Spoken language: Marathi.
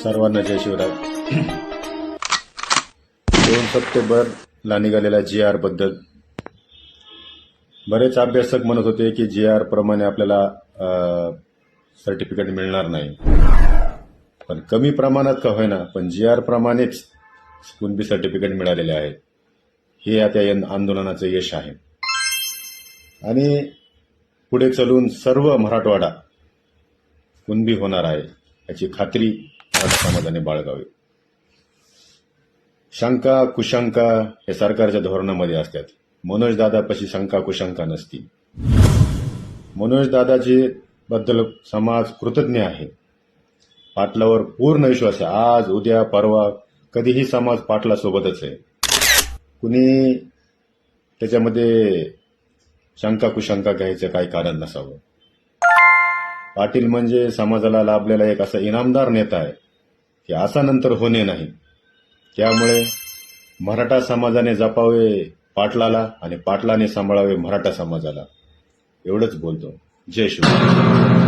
सर्वांना जय शिवराय. 2 सप्टेंबरला निघालेल्या GR बद्दल बरेच अभ्यासक म्हणत होते की GR प्रमाणे आपल्याला सर्टिफिकेट मिळणार नाही, पण कमी प्रमाणात का होईना पण GR प्रमाणेच कुणबी सर्टिफिकेट मिळालेले आहे. हे आता या आंदोलनाचं यश आहे आणि पुढे चलून सर्व मराठवाडा कुणबी होणार आहे याची खात्री मराठा समाजाने बाळगावी. शंका कुशंका हे सरकारच्या धोरणामध्ये असतात. मनोज दादापाशी शंका कुशंका नसती. मनोज दादाजी बद्दल समाज कृतज्ञ आहे. पाटलावर पूर्ण विश्वास आहे. आज उद्या परवा कधीही समाज पाटला सोबतच आहे. कुणी त्याच्यामध्ये शंका कुशंका घ्यायचं काही कारण नसावं. पाटील म्हणजे समाजाला लाभलेला एक असा इनामदार नेता आहे की असा नंतर होणे नाही. त्यामुळे मराठा समाजाने जपावे पाटलाला आणि पाटलाने सांभाळावे मराठा समाजाला. एवढंच बोलतो. जय शिवराय.